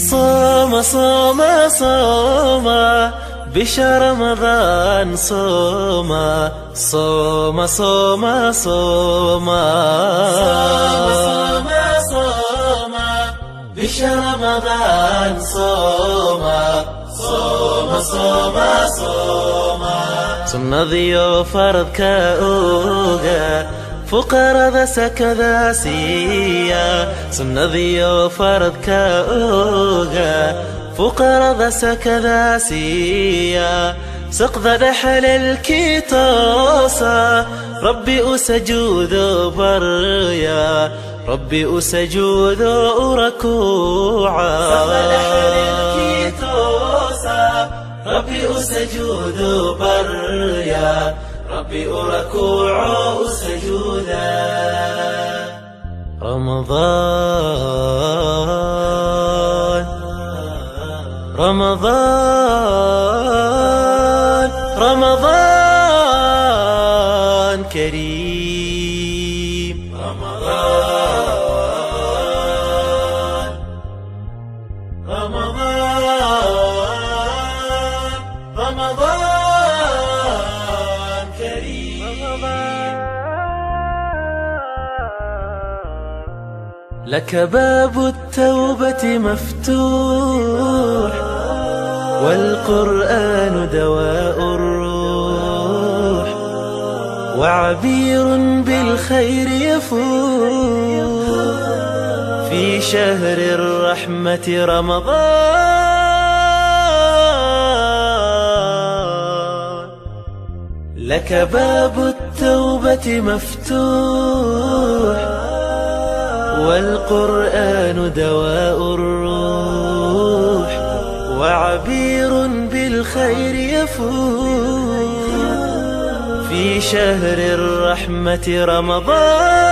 صوم صوم صوم بشهر رمضان صوم صوم صوم صوم صوم صوم بشهر رمضان صوم صوم صوم صوم سنذيو فرض كأوغا فقرا سكذا سيا سنذيو فرض كأوغا فقرا سكذا سيا سقذ رحل الكيتوسا ربي أسجود بريا ربي أسجود ركوعا سقذ رحل الكيتوسا ربي أسجود بريا ربي أركوع سجودا رمضان رمضان رمضان كريم رمضان رمضان رمضان كريم لك باب التوبة مفتوح والقرآن دواء الروح وعبير بالخير يفوح في شهر الرحمة رمضان لك باب التوبة مفتوح والقرآن دواء الروح وعبير بالخير يفوح في شهر الرحمة رمضان